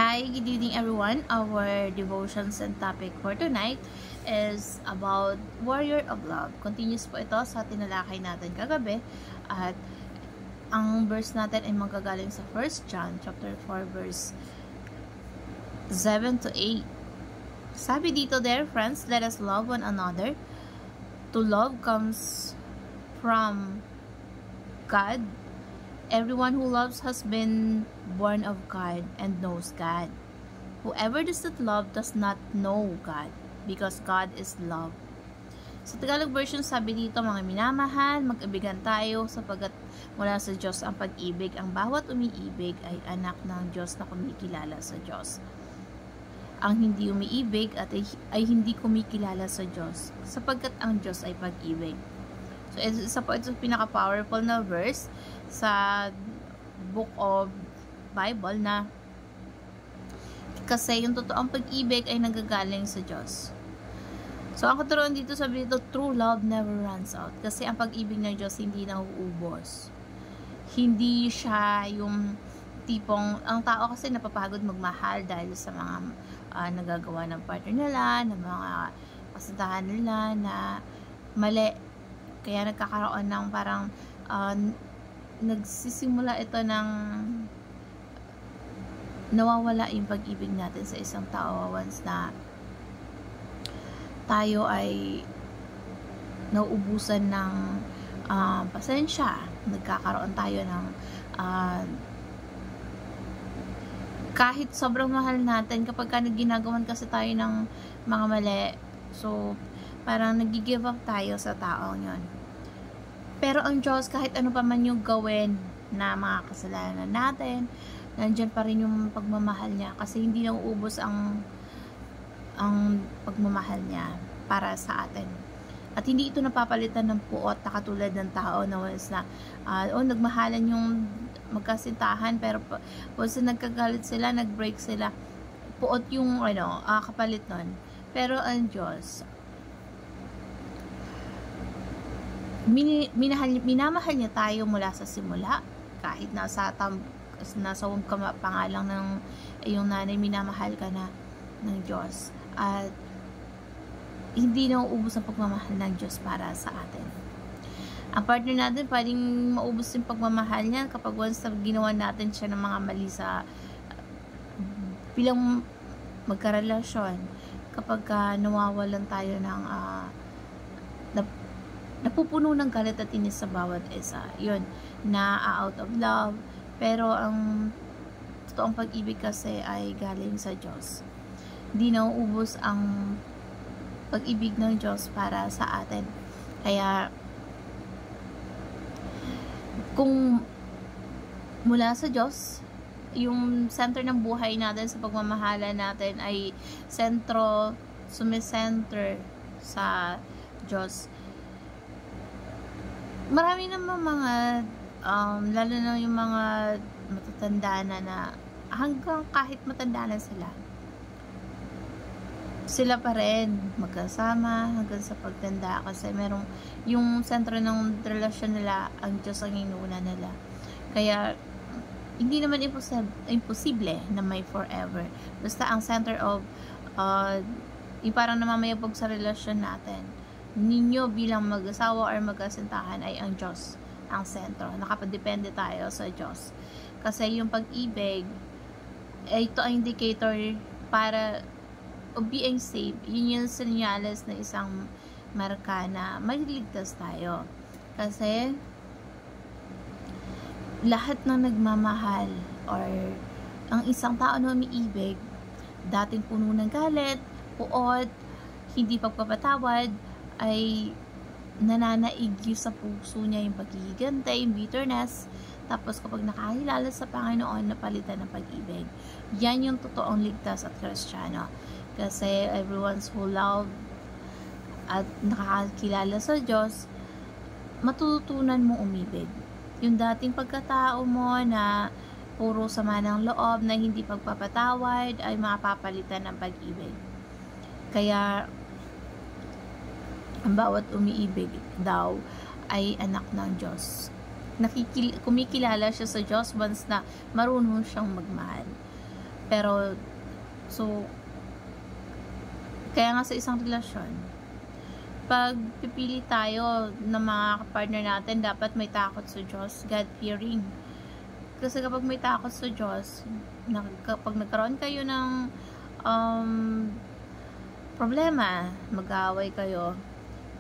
Hi, good evening everyone. Our devotions and topic for tonight is about Warrior of Love. Continuous po ito sa tinalakay natin kagabi at ang verse natin ay manggagaling sa 1 John chapter 4 verse 7 to 8. Sabi dito, dear friends, let us love one another. To love comes from God. Everyone who loves has been born of God and knows God. Whoever does not love does not know God, because God is love. Sa Tagalog version, sabi dito, mga minamahal, mag-ibigan tayo sapagkat mula sa Diyos ang pag-ibig. Ang bawat umiibig ay anak ng Diyos na kumikilala sa Diyos. Ang hindi umiibig ay hindi kumikilala sa Diyos, sapagkat ang Diyos ay pag-ibig. So, isa po ito pinaka-powerful na verse sa book of Bible na kasi yung totoong pag-ibig ay nanggagaling sa Diyos. So, ang katuruan dito, sabi dito, true love never runs out. Kasi ang pag-ibig ng Diyos hindi nauubos. Hindi siya yung tipong, ang tao kasi napapagod magmahal dahil sa mga nagagawa ng partner nila, ng mga kasintahan nila na mali. Kaya nagkakaroon ng parang nagsisimula ito ng nawawala yung pag-ibig natin sa isang tao once na tayo ay nauubusan ng pasensya. Nagkakaroon tayo ng kahit sobrang mahal natin, kapag ginagawan kasi tayo ng mga mali, so parang nag-give up tayo sa taong yon. Pero ang Diyos, kahit ano pa man yung gawin na mga kasalanan natin, nandyan pa rin yung pagmamahal niya. Kasi hindi na uubos ang pagmamahal niya para sa atin. At hindi ito napapalitan ng puot na katulad ng tao na once na, nagmahalan yung magkasintahan, pero once na nagkagalit sila, nag-break sila, puot yung kapalit nun. Pero ang Diyos, minamahal niya tayo mula sa simula, kahit nasa pangalang ng iyong nanay, minamahal ka na ng Diyos, at hindi na uubos ang pagmamahal ng Diyos para sa atin. Ang partner natin, pwedeng maubos yung pagmamahal niya kapag once na ginawa natin siya ng mga mali sa bilang magkarelasyon, kapag nawawalan tayo ng napupuno ng galit at inis sa bawat isa. Yun, na out of love. Pero ang totoong pag-ibig kasi ay galing sa Diyos. Hindi nauubos ang pag-ibig ng Diyos para sa atin. Kaya, kung mula sa Diyos, yung center ng buhay natin sa pagmamahala natin ay sumisenter sa Diyos. Marami naman mga lalo na yung mga matatanda na hanggang kahit matanda na sila pa rin magkasama hanggang sa pagtanda, kasi merong yung sentro ng relasyon nila, ang Diyos ang inuuna nila. Kaya hindi naman imposible na may forever, basta ang center of yung parang namamayabog sa relasyon natin ninyo bilang mag-asawa or mag-asintahan ay ang Diyos ang sentro. Nakapadepende tayo sa Diyos. Kasi yung pag-ibig, ito ang indicator para being saved. Yun yung senyales na isang marka na maliligtas tayo. Kasi lahat ng nagmamahal or ang isang tao na umiibig, dating puno ng galit, puot, hindi pagpapatawad, ay nananaig sa puso niya yung pagigigante, yung bitterness. Tapos kapag nakahilala sa Panginoon, napalitan ng pag-ibig. Yan yung totoong ligtas at Kristiyano. Kasi everyone's who love at nakakilala sa Diyos, matututunan mo umibig. Yung dating pagkatao mo na puro sama ng loob, na hindi pagpapatawad, ay mapapalitan ng pag-ibig. Kaya ang bawat umiibig daw ay anak ng Diyos. kumikilala siya sa Diyos once na marunong siyang magmahal. Pero, so, kaya nga sa isang relasyon, pag pipili tayo ng mga partner natin, dapat may takot sa Diyos, God-fearing. Kasi kapag may takot sa Diyos, kapag nagkaroon kayo ng problema, mag-aaway kayo,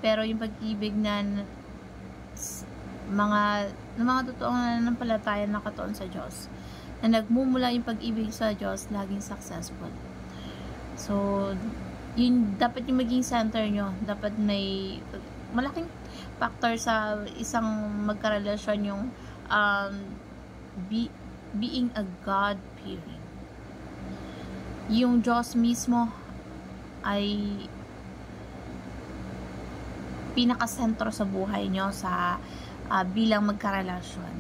pero yung pag-ibig na mga totoong nananampalataya na nakatuon sa Diyos, na nagmumula yung pag-ibig sa Diyos, laging successful. So, yun dapat yung maging center nyo. Dapat may malaking factor sa isang magkarelasyon yung being a God-fearing. Yung Diyos mismo ay pinakasentro sa buhay nyo sa bilang magkarelasyon.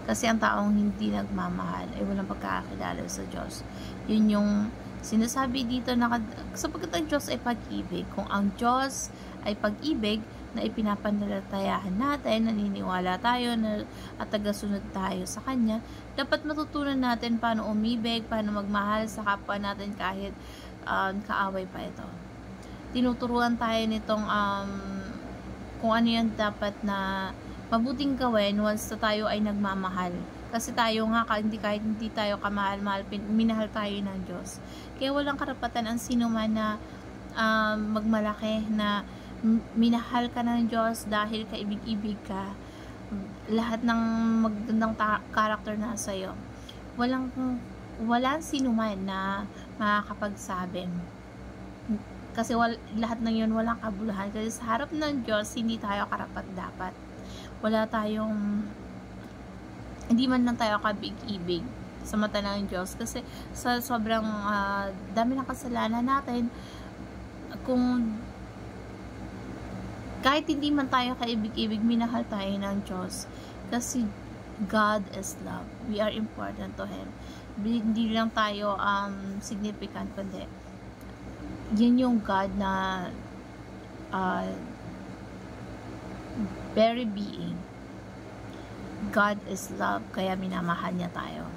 Kasi ang taong hindi nagmamahal ay walang pagkakakilala sa Diyos. Yun yung sinasabi dito na sapagkat ang Diyos ay pag-ibig. Kung ang Diyos ay pag-ibig na ipinapanalatayahan natin, naniniwala tayo at tagasunod tayo sa Kanya, dapat matutunan natin paano umibig, paano magmahal sa kapwa natin kahit kaaway pa ito. Tinuturuan tayo nitong kung ano yan dapat na mabuting gawin once na tayo ay nagmamahal. Kasi tayo nga, kahit hindi tayo kamahal-mahal, minahal tayo ng Diyos. Kaya walang karapatan ang sino man na magmalaki na minahal ka ng Diyos dahil kaibig-ibig ka. Lahat ng magandang karakter na sa'yo. Walang sino man na makakapagsabi. Kasi lahat ng yun walang kabuluhan. Kasi sa harap ng Diyos, hindi tayo karapat-dapat. Hindi man lang tayo kabig-ibig sa mata ng Diyos. Kasi sa sobrang dami ng kasalanan natin, kahit hindi man tayo kaibig-ibig, minahal tayo ng Diyos. Kasi God is love. We are important to Him. Hindi lang tayo significant, kundi yun yung God na very being. God is love, kaya minamahal niya tayo.